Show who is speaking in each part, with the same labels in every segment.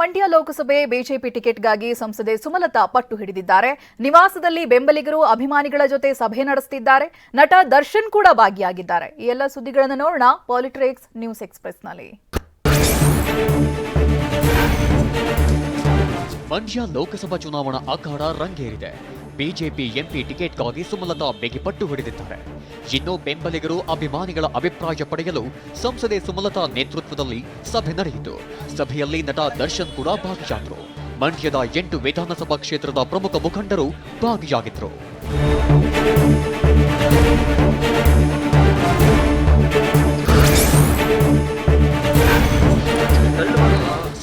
Speaker 1: ಮಂಡ್ಯ ಲೋಕಸಭೆ BJP ಟಿಕೆಟ್ಗಾಗಿ ಸಂಸದೆ ಸುಮಲತಾ ಪಟ್ಟು ಹಿಡಿದಿದ್ದಾರೆ. ನಿವಾಸದಲ್ಲಿ ಬೆಂಬಲಿಗರು ಅಭಿಮಾನಿಗಳ ಜೊತೆ ಸಭೆ ನಡೆಸುತ್ತಿದ್ದಾರೆ. ನಟ ದರ್ಶನ್ ಕೂಡ ಭಾಗಿಯಾಗಿದ್ದಾರೆ. ಈ ಎಲ್ಲ ಸುದ್ದಿಗಳನ್ನು ನೋಡೋಣ ಪಾಲಿಟಿಕ್ಸ್ ನ್ಯೂಸ್ ಎಕ್ಸ್‌ಪ್ರೆಸ್‌ನಲ್ಲಿ.
Speaker 2: ಮಂಡ್ಯ ಲೋಕಸಭಾ ಚುನಾವಣಾ ಅಖಾಡ ರಂಗೇರಿದೆ. ಬಿಜೆಪಿ ಎಂಪಿ ಟಿಕೆಟ್ಗಾಗಿ ಸುಮಲತಾ ಬಿಗಿಪಟ್ಟು ಹಿಡಿದಿದ್ದಾರೆ. ಇನ್ನು ಬೆಂಬಲಿಗರು ಅಭಿಮಾನಿಗಳ ಅಭಿಪ್ರಾಯ ಪಡೆಯಲು ಸಂಸದೆ ಸುಮಲತಾ ನೇತೃತ್ವದಲ್ಲಿ ಸಭೆ ನಡೆಯಿತು. ಸಭೆಯಲ್ಲಿ ನಟ ದರ್ಶನ್ ಕೂಡ ಭಾಗಿಯಾದರು. ಮಂಡ್ಯದ 8 ವಿಧಾನಸಭಾ ಕ್ಷೇತ್ರದ ಪ್ರಮುಖ ಮುಖಂಡರು ಭಾಗಿಯಾಗಿದ್ದರು.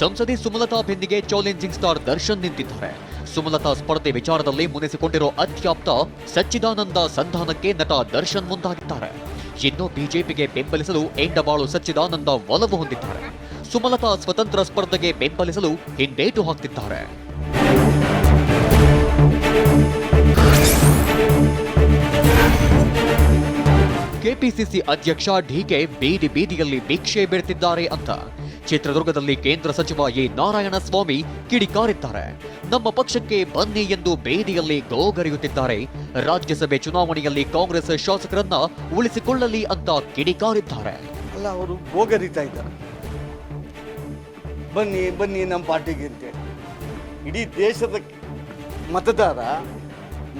Speaker 2: ಸಂಸದೆ ಸುಮಲತಾ ಬೆನ್ನಿಗೆ ಚಾಲೆಂಜಿಂಗ್ ಸ್ಟಾರ್ ದರ್ಶನ್ ನಿಂತಿದ್ದಾರೆ. ಸುಮಲತಾ ಸ್ಪರ್ಧೆ ವಿಚಾರದಲ್ಲಿ ಮುನಿಸಿಕೊಂಡಿರೋ ಅತ್ಯಾಪ್ತ ಸಚ್ಚಿದಾನಂದ ಸಂಧಾನಕ್ಕೆ ನಟ ದರ್ಶನ್ ಮುಂದಾಗಿದ್ದಾರೆ. ಇನ್ನು ಬಿಜೆಪಿಗೆ ಬೆಂಬಲಿಸಲು ಎಂಡಬಾಳು ಸಚ್ಚಿದಾನಂದ ಒಲವು ಹೊಂದಿದ್ದಾರೆ. ಸುಮಲತಾ ಸ್ವತಂತ್ರ ಸ್ಪರ್ಧೆಗೆ ಬೆಂಬಲಿಸಲು ಹಿಂದೇಟು ಹಾಕ್ತಿದ್ದಾರೆ. ಕೆಪಿಸಿಸಿ ಅಧ್ಯಕ್ಷ ಡಿಕೆ ಬೀದಿ ಬೀದಿಯಲ್ಲಿ ಭಿಕ್ಷೆ ಬೇಡ್ತಿದ್ದಾರೆ ಅಂತ ಚಿತ್ರದುರ್ಗದಲ್ಲಿ ಕೇಂದ್ರ ಸಚಿವ ಎ ನಾರಾಯಣಸ್ವಾಮಿ ಕಿಡಿಕಾರಿದ್ದಾರೆ. ನಮ್ಮ ಪಕ್ಷಕ್ಕೆ ಬನ್ನಿ ಎಂದು ಬೇದಿಯಲ್ಲಿ ಗೋಗರೆಯುತ್ತಿದ್ದಾರೆ. ರಾಜ್ಯಸಭೆ ಚುನಾವಣೆಯಲ್ಲಿ ಕಾಂಗ್ರೆಸ್ ಶಾಸಕರನ್ನ ಉಳಿಸಿಕೊಳ್ಳಲಿ ಅಂತ ಕಿಡಿಕಾರಿದ್ದಾರೆ.
Speaker 3: ಅಲ್ಲ, ಅವರು ಗೋಗರಿತಾ ಇದ್ದಾರೆ, ಬನ್ನಿ ಬನ್ನಿ ನಮ್ಮ ಪಾರ್ಟಿಗೆ ಅಂತ. ಇಡೀ ದೇಶದ ಮತದಾರ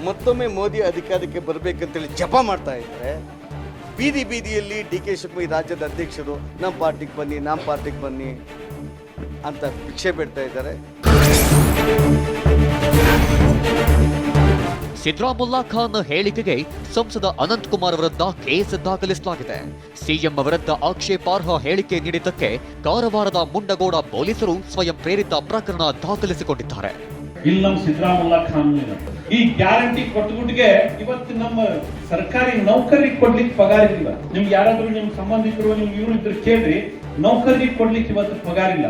Speaker 3: ಮತ್ತೊಮ್ಮೆ ಮೋದಿ ಅಧಿಕಾರಕ್ಕೆ ಬರಬೇಕಂತೇಳಿ ಜಪ ಮಾಡ್ತಾ ಇದ್ದಾರೆ. ಬೀದಿ ಬೀದಿಯಲ್ಲಿ ಡಿ.ಕೆ. ಶಿವಕುಮಾರ್ ರಾಜ್ಯದ ಅಧ್ಯಕ್ಷರು ನಮ್ಮ ಪಾರ್ಟಿಗೆ ಬನ್ನಿ ಅಂತ ಭಿಕ್ಷೆ ಬೇಡ್ತಾ ಇದ್ದಾರೆ.
Speaker 2: ಸಿದ್ದರಾಮುಲ್ಲಾ ಖಾನ್ ಹೇಳಿಕೆಗೆ ಸಂಸದ ಅನಂತ್ ಕುಮಾರ್ ವಿರುದ್ಧ ಕೇಸ್ ದಾಖಲಿಸಲಾಗಿದೆ. ಸಿಎಂ ವಿರುದ್ಧ ಆಕ್ಷೇಪಾರ್ಹ ಹೇಳಿಕೆ ನೀಡಿದ್ದಕ್ಕೆ ಕಾರವಾರದ ಮುಂಡಗೋಡ ಪೊಲೀಸರು ಸ್ವಯಂ ಪ್ರೇರಿತ ಪ್ರಕರಣ ದಾಖಲಿಸಿಕೊಂಡಿದ್ದಾರೆ.
Speaker 4: ಇಲ್ಲಿ ನಮ್ಮ ಸಿದ್ದರಾಮುಲ್ಲಾ ಖಾನ್ ಈ ಗ್ಯಾರಂಟಿ ಕೊಟ್ಟುಬಿಟ್ಟಿಗೆ ಇವತ್ತು ನಮ್ಮ ಸರ್ಕಾರಿ ನೌಕರಿಗೆ ಕೊಡ್ಲಿಕ್ಕೆ ಪಗಾರ ಇಲ್ಲ. ನಿಮ್ಗೆ ಯಾರಾದ್ರೂ ನಿಮ್ ಸಂಬಂಧಿಕರು ನಿಮ್ಗೆ ಇವ್ರು ಇದ್ರೆ ಕೇಳ್ರಿ, ನೌಕರಿಗೆ ಕೊಡ್ಲಿಕ್ಕೆ ಇವತ್ತು ಪಗಾರ ಇಲ್ಲ.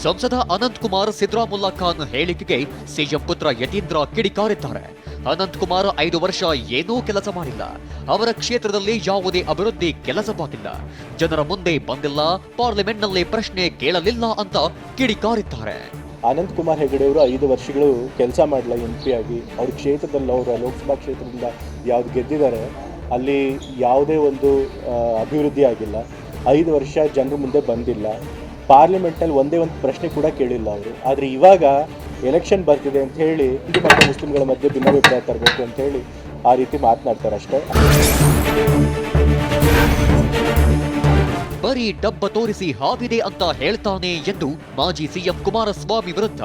Speaker 2: ಸಂಸದ ಅನಂತ್ ಕುಮಾರ್ ಸಿದ್ದರಾಮುಲ್ಲಾ ಖಾನ್ ಹೇಳಿಕೆಗೆ ಸಿಎಂ ಪುತ್ರ ಯತೀಂದ್ರ ಕಿಡಿಕಾರಿದ್ದಾರೆ. ಅನಂತ್ ಕುಮಾರ್ 5 ವರ್ಷ ಏನೂ ಕೆಲಸ ಮಾಡಿಲ್ಲ. ಅವರ ಕ್ಷೇತ್ರದಲ್ಲಿ ಯಾವುದೇ ಅಭಿವೃದ್ಧಿ ಕೆಲಸವಾಗಿಲ್ಲ. ಜನರ ಮುಂದೆ ಬಂದಿಲ್ಲ, ಪಾರ್ಲಿಮೆಂಟ್ನಲ್ಲಿ ಪ್ರಶ್ನೆ ಕೇಳಲಿಲ್ಲ ಅಂತ ಕಿಡಿಕಾರಿದ್ದಾರೆ.
Speaker 5: ಅನಂತ್ ಕುಮಾರ್ ಹೆಗಡೆ ಅವರು 5 ವರ್ಷಗಳು ಕೆಲಸ ಮಾಡಲ್ಲ MP ಆಗಿ. ಅವ್ರ ಕ್ಷೇತ್ರದಲ್ಲಿ, ಅವರ ಲೋಕಸಭಾ ಕ್ಷೇತ್ರದಿಂದ ಯಾವ್ದು ಗೆದ್ದಿದ್ದಾರೆ ಅಲ್ಲಿ ಯಾವುದೇ ಒಂದು ಅಭಿವೃದ್ಧಿ ಆಗಿಲ್ಲ. 5 ವರ್ಷ ಜನರ ಮುಂದೆ ಬಂದಿಲ್ಲ. ಪಾರ್ಲಿಮೆಂಟಲ್ಲಿ ಒಂದೇ ಒಂದು ಪ್ರಶ್ನೆ ಕೂಡ ಕೇಳಿಲ್ಲ ಅವರು. ಆದರೆ ಇವಾಗ ಎಲೆಕ್ಷನ್ ಬರ್ತಿದೆ ಅಂತ ಹೇಳಿ ಹಿಂದೂ ಮತ್ತು ಮುಸ್ಲಿಂಗಳ ಮಧ್ಯೆ ಭಿನ್ನಾಭಿಪ್ರಾಯ ತರಬೇಕು ಅಂತ ಹೇಳಿ ಆ ರೀತಿ ಮಾತನಾಡ್ತಾರೆ ಅಷ್ಟೇ.
Speaker 2: ಬರೀ ಡಬ್ಬ ತೋರಿಸಿ ಹಾವಿದೆ ಅಂತ ಹೇಳ್ತಾನೆ ಎಂದು ಮಾಜಿ ಸಿಎಂ ಕುಮಾರಸ್ವಾಮಿ ವಿರುದ್ಧ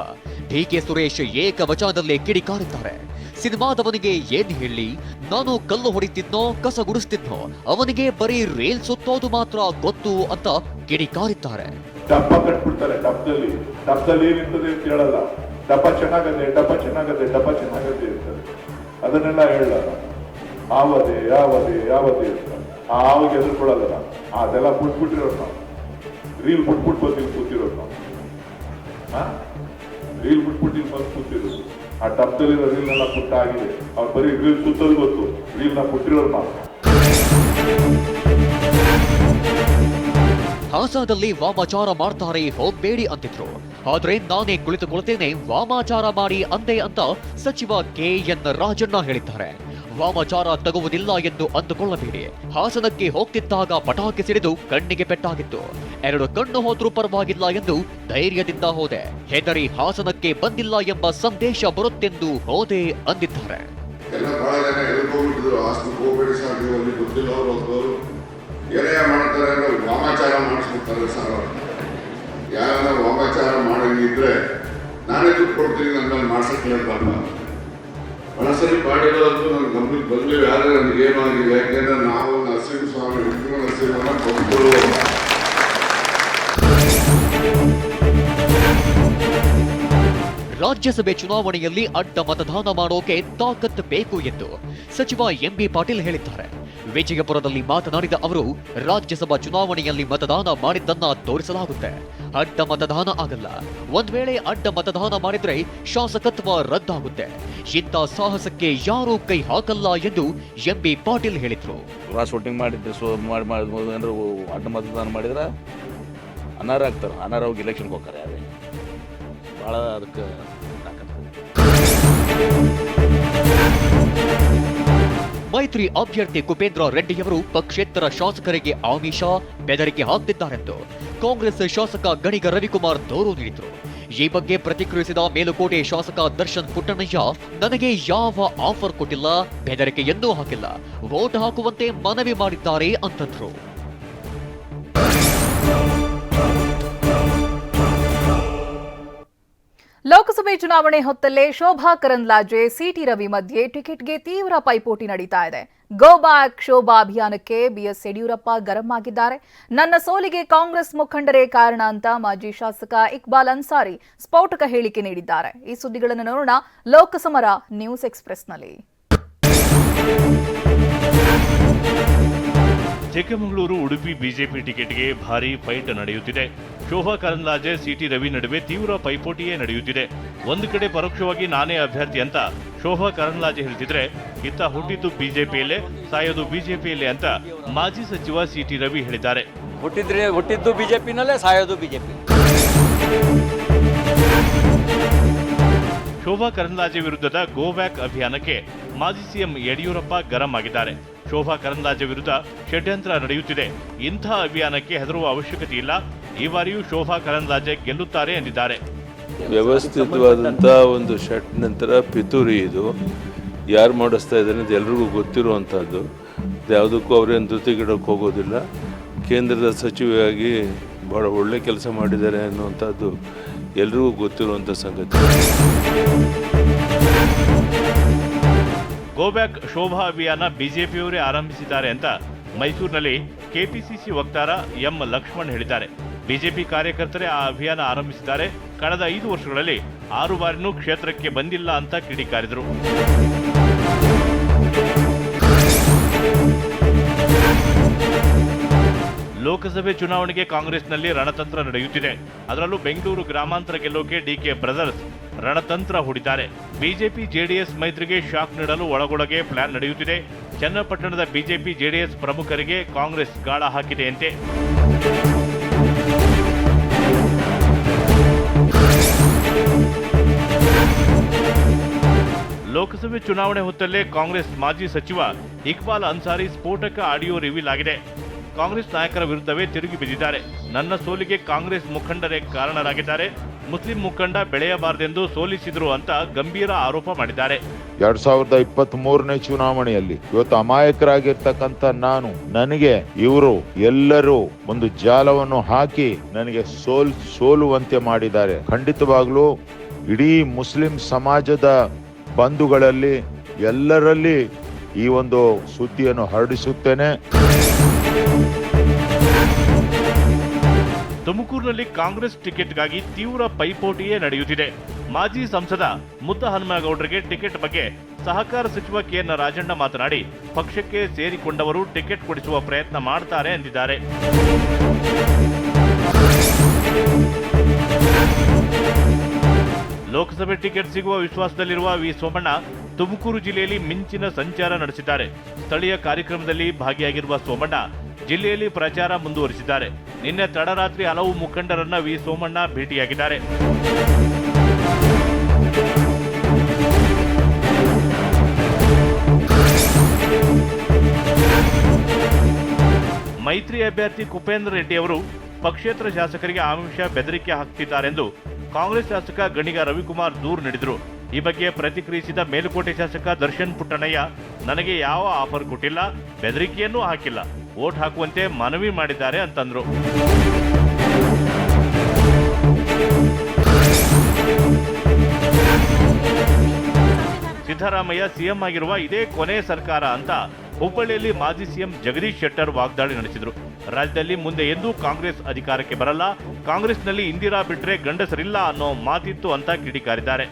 Speaker 2: ಡಿ.ಕೆ. ಸುರೇಶ್ ಏಕವಚನದಲ್ಲೇ ಕಿಡಿಕಾರಿದ್ದಾರೆ. ಸಿನಿಮಾದವನಿಗೆ ಏನ್ ಹೇಳಿ, ನಾನು ಕಲ್ಲು ಹೊಡಿತಿದ್ನೋ ಕಸ ಗುಡಿಸ್ತಿದ್ನೋ, ಅವನಿಗೆ ಬರೀ ರೇಲ್ ಸುತ್ತೋದು ಮಾತ್ರ ಗೊತ್ತು ಅಂತ ಕಿಡಿಕಾರಿದ್ದಾರೆ.
Speaker 6: ಡಬ್ಬ ಕಟ್ಬಿಡ್ತಾರೆ. ಡಬ್ಬದಲ್ಲಿ ಏನಿರ್ತದೆ ಅಂತ ಹೇಳಲ್ಲ. ಡಬ್ಬ ಚೆನ್ನಾಗದೆ ಇರ್ತದೆ, ಅದನ್ನೆಲ್ಲ ಹೇಳಲ್ಲ. ಯಾವದೇ ಇರ್ತಾರೆ. ಆವಾಗ ಎದುರ್ಕೊಳ್ಳಲ್ಲ. ಅದೆಲ್ಲ ಬಿಟ್ಬಿಟ್ಟಿರೋದು ನಾವು. ರೀಲ್ ಬಿಟ್ಬಿಟ್ಟು ಬಂದು ಕೂತಿರೋದು ನಾವು. ರೀಲ್ ಬಿಟ್ಬಿಟ್ಟು ಇಲ್ಲಿ ಬಂದು ಕೂತಿರೋದು. ಆ ಡಬ್ಬದಲ್ಲಿರೋ ರೀಲ್ನೆಲ್ಲ ಪುಟ್ಟಾಗಿದೆ. ಅವ್ರು ಬರೀ ರೀಲ್ ಸುತ್ತೋದು ಗೊತ್ತು, ರೀಲ್ನ ಪುಟ್ಟಿರೋರು ಮಾತ್ರ.
Speaker 2: ಹಾಸನದಲ್ಲಿ ವಾಮಾಚಾರ ಮಾಡ್ತಾರೆ, ಹೋಗ್ಬೇಡಿ ಅಂತಿದ್ರು. ಆದ್ರೆ ನಾನೇ ಕುಳಿತುಕೊಳ್ತೇನೆ, ವಾಮಾಚಾರ ಮಾಡಿ ಅಂದೆ ಅಂತ ಸಚಿವ KN ರಾಜಣ್ಣ ಹೇಳಿದ್ದಾರೆ. ವಾಮಾಚಾರ ತಗುವುದಿಲ್ಲ ಎಂದು ಅಂದುಕೊಳ್ಳಬೇಡಿ. ಹಾಸನಕ್ಕೆ ಹೋಗ್ತಿದ್ದಾಗ ಪಟಾಕಿ ಸಿಡಿದು ಕಣ್ಣಿಗೆ ಪೆಟ್ಟಾಗಿತ್ತು. 2 ಕಣ್ಣು ಹೋದ್ರೂ ಪರವಾಗಿಲ್ಲ ಎಂದು ಧೈರ್ಯದಿಂದ ಹೋದೆ. ಹೆದರಿ ಹಾಸನಕ್ಕೆ ಬಂದಿಲ್ಲ ಎಂಬ ಸಂದೇಶ ಬರುತ್ತೆಂದು ಹೋದೆ ಅಂದಿದ್ದಾರೆ.
Speaker 7: ಏನೇ ಮಾಡ್ತಾರೆ ಅಂದ್ರೆ ವಾಮಾಚಾರ ಮಾಡಿಸ್ಬಿಡ್ತಾರೆ ಸರ್. ಯಾರು ವಾಮಾಚಾರ ಮಾಡಿದ್ರೆ ನಾನೇ ದುಡ್ಡು ಕೊಡ್ತೀನಿ ನನ್ನ ಮಾಡ್ಸಕ್ಕಿಲ್ಲ. ಬಹಳ ಸರಿ ಮಾಡಿರೋದು ನನ್ನ ಗಮನಕ್ಕೆ ಬಂದಿಲ್ಲ. ಆದರೆ ನನಗೆ ಏನಾಗಿದೆ, ಯಾಕೆಂದ್ರೆ ನಾವು ನರಸಿಂಹಸ್ವಾಮಿ ನರಸಿಂಹನ ಬಂದು
Speaker 2: ರಾಜ್ಯಸಭೆ ಚುನಾವಣೆಯಲ್ಲಿ ಅಡ್ಡ ಮತದಾನ ಮಾಡೋಕೆ ತಾಕತ್ ಬೇಕು ಎಂದು ಸಚಿವ MB ಪಾಟೀಲ್ ಹೇಳಿದ್ದಾರೆ. ವಿಜಯಪುರದಲ್ಲಿ ಮಾತನಾಡಿದ ಅವರು, ರಾಜ್ಯಸಭಾ ಚುನಾವಣೆಯಲ್ಲಿ ಮತದಾನ ಮಾಡಿದ್ದನ್ನ ತೋರಿಸಲಾಗುತ್ತೆ. ಅಡ್ಡ ಮತದಾನ ಆಗಲ್ಲ. ಒಂದ್ ವೇಳೆ ಅಡ್ಡ ಮತದಾನ ಮಾಡಿದ್ರೆ ಶಾಸಕತ್ವ ರದ್ದಾಗುತ್ತೆ. ಇಂಥ ಸಾಹಸಕ್ಕೆ ಯಾರೂ ಕೈ ಹಾಕಲ್ಲ ಎಂದು ಎಂಬಿ ಪಾಟೀಲ್ ಹೇಳಿದ್ರು.
Speaker 8: ಕ್ರಾಸ್ ವೋಟಿಂಗ್ ಮಾಡಿದ್ರೆ ಏನಾದ್ರು ಅಡ್ಡ ಮತದಾನ ಮಾಡಿದ್ರೆ ಅನರ್ಹ ಆಗ್ತಾರೆ. ಅನರ್ಹ ಹೋಗಿ ಎಲೆಕ್ಷನ್ಗೆ ಹೋಗ್ತಾರೆ. ಅದೇ ಭಾಳ ಅದಕ್ಕೆ
Speaker 2: ಮೈತ್ರಿ ಅಭ್ಯರ್ಥಿ ಕುಪೇಂದ್ರ ರೆಡ್ಡಿಯವರು ಪಕ್ಷೇತರ ಶಾಸಕರಿಗೆ ಆಮಿಷ, ಬೆದರಿಕೆ ಹಾಕ್ತಿದ್ದಾರೆಂದು ಕಾಂಗ್ರೆಸ್ ಶಾಸಕ ಗಣಿಗ ರವಿಕುಮಾರ್ ದೂರು ನೀಡಿದ್ರು. ಈ ಬಗ್ಗೆ ಪ್ರತಿಕ್ರಿಯಿಸಿದ ಮೇಲುಕೋಟೆ ಶಾಸಕ ದರ್ಶನ್ ಪುಟ್ಟಣ್ಣಯ್ಯ, ನನಗೆ ಯಾವ ಆಫರ್ ಕೊಟ್ಟಿಲ್ಲ, ಬೆದರಿಕೆಯನ್ನೂ ಹಾಕಿಲ್ಲ, ವೋಟ್ ಹಾಕುವಂತೆ ಮನವಿ ಮಾಡಿದ್ದಾರೆ ಅಂತಂದ್ರು.
Speaker 1: ಲೋಕಸಭೆ ಚುನಾವಣೆ ಹೊತ್ತಲ್ಲೇ ಶೋಭಾ ಕರಂದ್ಲಾಜೆ, ಸಿಟಿ ರವಿ ಮಧ್ಯೆ ಟಿಕೆಟ್ಗೆ ತೀವ್ರ ಪೈಪೋಟಿ ನಡೀತಾ ಇದೆ. ಗೋ ಬ್ಯಾಕ್ ಶೋಭಾ ಅಭಿಯಾನಕ್ಕೆ ಬಿಎಸ್ ಯಡಿಯೂರಪ್ಪ ಗರಂ ಆಗಿದ್ದಾರೆ. ನನ್ನ ಸೋಲಿಗೆ ಕಾಂಗ್ರೆಸ್ ಮುಖಂಡರೇ ಕಾರಣ ಅಂತ ಮಾಜಿ ಶಾಸಕ ಇಕ್ಬಾಲ್ ಅನ್ಸಾರಿ ಸ್ಫೋಟಕ ಹೇಳಿಕೆ ನೀಡಿದ್ದಾರೆ. ಈ ಸುದ್ದಿಗಳನ್ನು ನೋಡೋಣ ಲೋಕಸಮರ ನ್ಯೂಸ್ ಎಕ್ಸ್‌ಪ್ರೆಸ್‌ನಲ್ಲಿ.
Speaker 9: ಚಿಕ್ಕಮಗಳೂರು ಉಡುಪಿ ಬಿಜೆಪಿ ಟಿಕೆಟ್ಗೆ ಭಾರೀ ಫೈಟ್ ನಡೆಯುತ್ತಿದೆ. ಶೋಭಾ ಕರಂದ್ಲಾಜೆ, ಸಿಟಿ ರವಿ ನಡುವೆ ತೀವ್ರ ಪೈಪೋಟಿಯೇ ನಡೆಯುತ್ತಿದೆ. ಒಂದು ಕಡೆ ಪರೋಕ್ಷವಾಗಿ ನಾನೇ ಅಭ್ಯರ್ಥಿ ಅಂತ ಶೋಭಾ ಕರಂದ್ಲಾಜೆ ಹೇಳ್ತಿದ್ರೆ, ಇತ್ತ ಹುಟ್ಟಿದ್ದು ಬಿಜೆಪಿಯಲ್ಲೇ, ಸಾಯೋದು ಬಿಜೆಪಿಯಲ್ಲೇ ಅಂತ ಮಾಜಿ ಸಚಿವ ಸಿಟಿ ರವಿ ಹೇಳಿದ್ದಾರೆ.
Speaker 10: ಹುಟ್ಟಿದ್ದು ಬಿಜೆಪಿನಲ್ಲೇ, ಸಾಯೋದು ಬಿಜೆಪಿ.
Speaker 9: ಶೋಭಾ ಕರಂದ್ಲಾಜೆ ವಿರುದ್ಧದ ಗೋ ಬ್ಯಾಕ್ ಅಭಿಯಾನಕ್ಕೆ ಮಾಜಿ ಸಿಎಂ ಯಡಿಯೂರಪ್ಪ ಗರಂ ಆಗಿದ್ದಾರೆ. ಶೋಭಾ ಕರಂದ್ಲಾಜೆ ವಿರುದ್ಧ ಷಡ್ಯಂತ್ರ ನಡೆಯುತ್ತಿದೆ. ಇಂಥ ಅಭಿಯಾನಕ್ಕೆ ಹೆದರುವ ಅವಶ್ಯಕತೆ ಇಲ್ಲ. ಈ ಬಾರಿಯೂ ಶೋಭಾ ಕರಂದ್ಲಾಜೆ ಗೆಲ್ಲುತ್ತಾರೆ ಎಂದಿದ್ದಾರೆ.
Speaker 11: ವ್ಯವಸ್ಥಿತವಾದಂಥ ಒಂದು ಷಡ್ಯಂತ್ರ ಪಿತೂರಿ ಇದು. ಯಾರು ಮಾಡಿಸ್ತಾ ಇದ್ದಾರೆ ಅಂತ ಎಲ್ರಿಗೂ ಗೊತ್ತಿರುವಂಥದ್ದು. ಯಾವುದಕ್ಕೂ ಅವರೇನು ಧೃತಿಗಿಡಕ್ಕೆ ಹೋಗೋದಿಲ್ಲ. ಕೇಂದ್ರದ ಸಚಿವೆಯಾಗಿ ಭಾಳ ಒಳ್ಳೆ ಕೆಲಸ ಮಾಡಿದ್ದಾರೆ ಅನ್ನುವಂಥದ್ದು ಎಲ್ರಿಗೂ ಗೊತ್ತಿರುವಂಥ ಸಂಗತಿ.
Speaker 9: ಗೋ ಬ್ಯಾಕ್ ಶೋಭಾ ಅಭಿಯಾನ ಬಿಜೆಪಿಯವರೇ ಆರಂಭಿಸಿದ್ದಾರೆ ಅಂತ ಮೈಸೂರಿನಲ್ಲಿ ಕೆಪಿಸಿಸಿ ವಕ್ತಾರ ಎಂ ಲಕ್ಷ್ಮಣ್ ಹೇಳಿದ್ದಾರೆ. ಬಿಜೆಪಿ ಕಾರ್ಯಕರ್ತರೇ ಆ ಅಭಿಯಾನ ಆರಂಭಿಸಿದ್ದಾರೆ. ಕಳೆದ 5 ವರ್ಷಗಳಲ್ಲಿ 6 ಬಾರಿನೂ ಕ್ಷೇತ್ರಕ್ಕೆ ಬಂದಿಲ್ಲ ಅಂತ ಕಿಡಿಕಾರಿದರು. ಲೋಕಸಭೆ ಚುನಾವಣೆಗೆ ಕಾಂಗ್ರೆಸ್ನಲ್ಲಿ ರಣತಂತ್ರ ನಡೆಯುತ್ತಿದೆ. ಅದರಲ್ಲೂ ಬೆಂಗಳೂರು ಗ್ರಾಮಾಂತರ ಗೆಲ್ಲೋಕೆ ಡಿಕೆ ಬ್ರದರ್ಸ್ ರಣತಂತ್ರ ಹೂಡಿದ್ದಾರೆ. ಬಿಜೆಪಿ ಜೆಡಿಎಸ್ ಮೈತ್ರಿಗೆ ಶಾಕ್ ನೀಡಲು ಒಳಗೊಳಗೆ ಪ್ಲಾನ್ ನಡೆಯುತ್ತಿದೆ. ಚನ್ನಪಟ್ಟಣದ ಬಿಜೆಪಿ ಜೆಡಿಎಸ್ ಪ್ರಮುಖರಿಗೆ ಕಾಂಗ್ರೆಸ್ ಗಾಳ ಹಾಕಿದೆಯಂತೆ. ಲೋಕಸಭೆ ಚುನಾವಣೆ ಹೊತ್ತಲ್ಲೇ ಕಾಂಗ್ರೆಸ್ ಮಾಜಿ ಸಚಿವ ಇಕ್ಬಾಲ್ ಅನ್ಸಾರಿ ಸ್ಫೋಟಕ ಆಡಿಯೋ ರಿವೀಲ್ ಆಗಿದೆ. ಕಾಂಗ್ರೆಸ್ ನಾಯಕರ ವಿರುದ್ಧವೇ ತಿರುಗಿ ಬಿದ್ದಿದ್ದಾರೆ. ನನ್ನ ಸೋಲಿಗೆ ಕಾಂಗ್ರೆಸ್ ಮುಖಂಡರೇ ಕಾರಣರಾಗಿದ್ದಾರೆ. ಮುಸ್ಲಿಂ ಮುಖಂಡ ಬೆಳೆಯಬಾರದೆಂದು ಸೋಲಿಸಿದ್ರು ಅಂತ ಗಂಭೀರ ಆರೋಪ ಮಾಡಿದ್ದಾರೆ.
Speaker 12: 2023ನೇ ಚುನಾವಣೆಯಲ್ಲಿ ಇವತ್ತು ಅಮಾಯಕರಾಗಿರ್ತಕ್ಕಂಥ ನನಗೆ ಇವರು ಎಲ್ಲರೂ ಒಂದು ಜಾಲವನ್ನು ಹಾಕಿ ನನಗೆ ಸೋಲುವಂತೆ ಮಾಡಿದ್ದಾರೆ. ಖಂಡಿತವಾಗ್ಲೂ ಇಡೀ ಮುಸ್ಲಿಂ ಸಮಾಜದ ಬಂಧುಗಳಲ್ಲಿ ಎಲ್ಲರಲ್ಲಿ ಈ ಒಂದು ಸುದ್ದಿಯನ್ನು ಹರಡಿಸುತ್ತೇನೆ.
Speaker 9: ತುಮಕೂರಿನಲ್ಲಿ ಕಾಂಗ್ರೆಸ್ ಟಿಕೆಟ್ಗಾಗಿ ತೀವ್ರ ಪೈಪೋಟಿಯೇ ನಡೆಯುತ್ತಿದೆ. ಮಾಜಿ ಸಂಸದ ಮುದ್ದಹನುಮೇಗೌಡರಿಗೆ ಟಿಕೆಟ್ ಬಗ್ಗೆ ಸಹಕಾರ ಸಚಿವ ಕೆಎನ್ ರಾಜಣ್ಣ ಮಾತನಾಡಿ, ಪಕ್ಷಕ್ಕೆ ಸೇರಿಕೊಂಡವರು ಟಿಕೆಟ್ ಕೊಡಿಸುವ ಪ್ರಯತ್ನ ಮಾಡ್ತಾರೆ ಎಂದಿದ್ದಾರೆ. ಲೋಕಸಭೆ ಟಿಕೆಟ್ ಸಿಗುವ ವಿಶ್ವಾಸದಲ್ಲಿರುವ ವಿ ಸೋಮಣ್ಣ ತುಮಕೂರು ಜಿಲ್ಲೆಯಲ್ಲಿ ಮಿಂಚಿನ ಸಂಚಾರ ನಡೆಸಿದ್ದಾರೆ. ಸ್ಥಳೀಯ ಕಾರ್ಯಕ್ರಮದಲ್ಲಿ ಭಾಗಿಯಾಗಿರುವ ಸೋಮಣ್ಣ ಜಿಲ್ಲೆಯಲ್ಲಿ ಪ್ರಚಾರ ಮುಂದುವರಿಸಿದ್ದಾರೆ. ನಿನ್ನೆ ತಡರಾತ್ರಿ ಹಲವು ಮುಖಂಡರನ್ನ ವಿ ಸೋಮಣ್ಣ ಭೇಟಿಯಾಗಿದ್ದಾರೆ. ಮೈತ್ರಿ ಅಭ್ಯರ್ಥಿ ಕುಪೇಂದ್ರ ರೆಡ್ಡಿ ಅವರು ಪಕ್ಷೇತರ ಶಾಸಕರಿಗೆ ಆಮಿಷ ಬೆದರಿಕೆ ಹಾಕ್ತಿದ್ದಾರೆಂದು ಕಾಂಗ್ರೆಸ್ ಶಾಸಕ ಗಣಿಗ ರವಿಕುಮಾರ್ ದೂರು ನೀಡಿದರು. ಈ ಬಗ್ಗೆ ಪ್ರತಿಕ್ರಿಯಿಸಿದ ಮೇಲುಕೋಟೆ ಶಾಸಕ ದರ್ಶನ್ ಪುಟ್ಟಣ್ಣಯ್ಯ, ನನಗೆ ಯಾವ ಆಫರ್ ಕೊಟ್ಟಿಲ್ಲ, ಬೆದರಿಕೆಯನ್ನೂ ಹಾಕಿಲ್ಲ, ವೋಟ್ ಹಾಕುವಂತೆ ಮನವಿ ಮಾಡಿದ್ದಾರೆ ಅಂತಂದ್ರು. ಸಿದ್ದರಾಮಯ್ಯ ಸಿಎಂ ಆಗಿರುವ ಇದೇ ಕೊನೆ ಸರ್ಕಾರ ಅಂತ ಹುಬ್ಬಳ್ಳಿಯಲ್ಲಿ ಮಾಜಿ ಸಿಎಂ ಜಗದೀಶ್ ಶೆಟ್ಟರ್ ವಾಗ್ದಾಳಿ ನಡೆಸಿದರು. ರಾಜ್ಯದಲ್ಲಿ ಮುಂದೆ ಎಂದೂ ಕಾಂಗ್ರೆಸ್ ಅಧಿಕಾರಕ್ಕೆ ಬರಲ್ಲ, ಕಾಂಗ್ರೆಸ್ನಲ್ಲಿ ಇಂದಿರಾ ಬಿಟ್ರೆ ಗಂಡಸರಿಲ್ಲ ಅನ್ನೋ ಮಾತಿತ್ತು ಅಂತ ಕಿಡಿಕಾರಿದ್ದಾರೆ.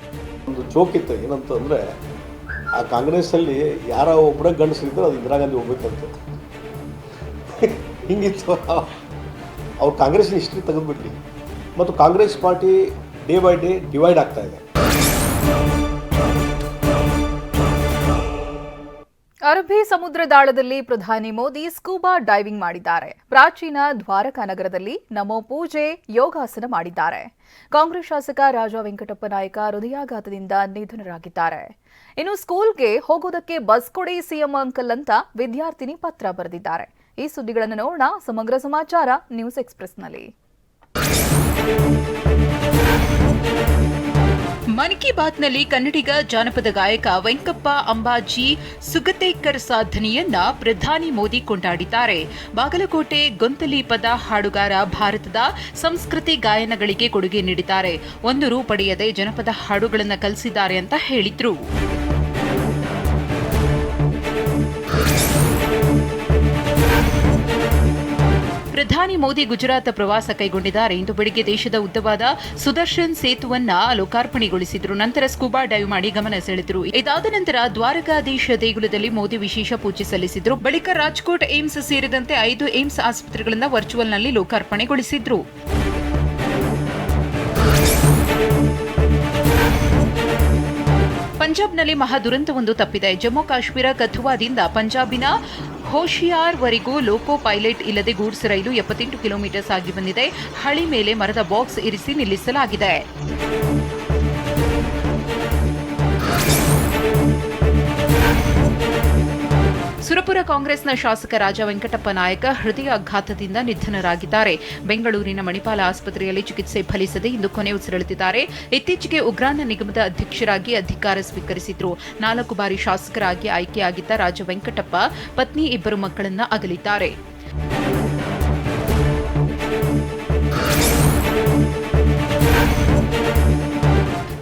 Speaker 5: ಒಂದು ಜೋಕ್ ಇತ್ತು, ಏನಂತ ಅಂದರೆ ಆ ಕಾಂಗ್ರೆಸ್ಸಲ್ಲಿ ಯಾರ ಒಬ್ಬರ ಗಂಡಸರಿದ್ರು ಅದು ಇಂದಿರಾ ಗಾಂಧಿ ಹೋಗ್ಬೇಕಂತ. ಹಿಂಗಿತ್ತು. ಅವ್ರು ಕಾಂಗ್ರೆಸ್ನ ಹಿಸ್ಟ್ರಿ ತೆಗೆದುಬಿಟ್ರಿ ಮತ್ತು Congress party day by day divide ಆಗ್ತಾ ಇದೆ.
Speaker 1: ಅರಬ್ಬಿ ಸಮುದ್ರದಾಳದಲ್ಲಿ ಪ್ರಧಾನಿ ಮೋದಿ ಸ್ಕೂಬಾ ಡೈವಿಂಗ್ ಮಾಡಿದ್ದಾರೆ. ಪ್ರಾಚೀನ ದ್ವಾರಕಾ ನಗರದಲ್ಲಿ ನಮೋ ಪೂಜೆ, ಯೋಗಾಸನ ಮಾಡಿದ್ದಾರೆ. ಕಾಂಗ್ರೆಸ್ ಶಾಸಕ ರಾಜ ವೆಂಕಟಪ್ಪ ನಾಯಕ ಹೃದಯಾಘಾತದಿಂದ ನಿಧನರಾಗಿದ್ದಾರೆ. ಇನ್ನು ಸ್ಕೂಲ್ಗೆ ಹೋಗೋದಕ್ಕೆ ಬಸ್ ಕೊಡಿ ಸಿಎಂ ಅಂಕಲ್ ಅಂತ ವಿದ್ಯಾರ್ಥಿನಿ ಪತ್ರ ಬರೆದಿದ್ದಾರೆ. ಈ ಸುದ್ದಿಗಳನ್ನು ನೋಡೋಣ ಸಮಗ್ರ ಸಮಾಚಾರ ನ್ಯೂಸ್ ಎಕ್ಸ್‌ಪ್ರೆಸ್‌ನಲ್ಲಿ. ಮನ್ ಕಿ ಬಾತ್ನಲ್ಲಿ ಕನ್ನಡಿಗ ಜಾನಪದ ಗಾಯಕ ವೆಂಕಪ್ಪ ಅಂಬಾಜಿ ಸುಗತೇಕರ್ ಸಾಧನೆಯನ್ನ ಪ್ರಧಾನಿ ಮೋದಿ ಕೊಂಡಾಡಿದ್ದಾರೆ. ಬಾಗಲಕೋಟೆ ಗೊಂತಲಿ ಪದ ಹಾಡುಗಾರ ಭಾರತದ ಸಂಸ್ಕೃತಿ ಗಾಯನಗಳಿಗೆ ಕೊಡುಗೆ ನೀಡಿದ್ದಾರೆ. 1 ರೂ ಪಡೆಯದೆ ಜನಪದ ಹಾಡುಗಳನ್ನು ಕಲಿಸಿದ್ದಾರೆ ಅಂತ ಹೇಳಿದ್ರು. ಪ್ರಧಾನಿ ಮೋದಿ ಗುಜರಾತ್ ಪ್ರವಾಸ ಕೈಗೊಂಡಿದ್ದಾರೆ. ಇಂದು ಬೆಳಗ್ಗೆ ದೇಶದ ಉದ್ದವಾದ ಸುದರ್ಶನ್ ಸೇತುವನ್ನ ಲೋಕಾರ್ಪಣೆಗೊಳಿಸಿದ್ರು. ನಂತರ ಸ್ಕೂಬಾ ಡೈವ್ ಮಾಡಿ ಗಮನ ಸೆಳೆದರು. ಇದಾದ ನಂತರ ದ್ವಾರಕಾಧೀಶ ದೇಗುಲದಲ್ಲಿ ಮೋದಿ ವಿಶೇಷ ಪೂಜೆ ಸಲ್ಲಿಸಿದ್ರು. ಬಳಿಕ ರಾಜ್ಕೋಟ್ ಏಮ್ಸ್ ಸೇರಿದಂತೆ 5 ಏಮ್ಸ್ ಆಸ್ಪತ್ರೆಗಳನ್ನು ವರ್ಚುವಲ್ನಲ್ಲಿ ಲೋಕಾರ್ಪಣೆಗೊಳಿಸಿದ್ರು. ಪಂಜಾಬ್ನಲ್ಲಿ ಮಹಾ ದುರಂತವೊಂದು ತಪ್ಪಿದೆ. ಜಮ್ಮು ಕಾಶ್ಮೀರ ಕಥುವಾದಿಂದ ಪಂಜಾಬಿನ ಹೋಶಿಯಾರ್ವರೆಗೂ ಲೋಕೋ ಪೈಲಟ್ ಇಲ್ಲದೆ ಗೂಡ್ಸ್ ರೈಲು 78 ಕಿಲೋಮೀಟರ್ ಸಾಗಿ ಬಂದಿದೆ. ಹಳಿ ಮೇಲೆ ಮರದ ಬಾಕ್ಸ್ ಇರಿಸಿ ನಿಲ್ಲಿಸಲಾಗಿದೆ. ಸುರಪುರ ಕಾಂಗ್ರೆಸ್ನ ಶಾಸಕ ರಾಜ ವೆಂಕಟಪ್ಪ ನಾಯಕ ಹೃದಯಾಘಾತದಿಂದ ನಿಧನರಾಗಿದ್ದಾರೆ. ಬೆಂಗಳೂರಿನ ಮಣಿಪಾಲ ಆಸ್ಪತ್ರೆಯಲ್ಲಿ ಚಿಕಿತ್ಸೆ ಫಲಿಸದೆ ಇಂದು ಕೊನೆಯುಸಿರೆಳೆದಿದ್ದಾರೆ. ಇತ್ತೀಚೆಗೆ ಉಗ್ರಾಣ ನಿಗಮದ ಅಧ್ಯಕ್ಷರಾಗಿ ಅಧಿಕಾರ ಸ್ವೀಕರಿಸಿದ್ರು. 4 ಬಾರಿ ಶಾಸಕರಾಗಿ ಆಯ್ಕೆಯಾಗಿದ್ದ ರಾಜ ವೆಂಕಟಪ್ಪ ಪತ್ನಿ 2 ಮಕ್ಕಳನ್ನ ಅಗಲಿದ್ದಾರೆ.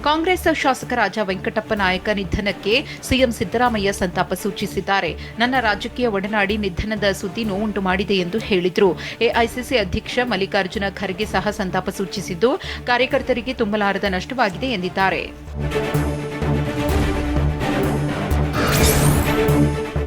Speaker 1: ಕಾಂಗ್ರೆಸ್ ಶಾಸಕ ರಾಜ ವೆಂಕಟಪ್ಪ ನಾಯಕ ನಿಧನಕ್ಕೆ ಸಿಎಂ ಸಿದ್ದರಾಮಯ್ಯ ಸಂತಾಪ ಸೂಚಿಸಿದ್ದಾರೆ. ನನ್ನ ರಾಜಕೀಯ ಒಡನಾಡಿ ನಿಧನದ ಸುದ್ದಿ ನೋವುಂಟು ಮಾಡಿದೆ ಎಂದು ಹೇಳಿದರು. ಎಐಸಿಸಿ ಅಧ್ಯಕ್ಷ ಮಲ್ಲಿಕಾರ್ಜುನ ಖರ್ಗೆ ಸಹ ಸಂತಾಪ ಸೂಚಿಸಿದ್ದು, ಕಾರ್ಯಕರ್ತರಿಗೆ ತುಂಬಲಾರದ ನಷ್ಟವಾಗಿದೆ ಎಂದಿದ್ದಾರೆ.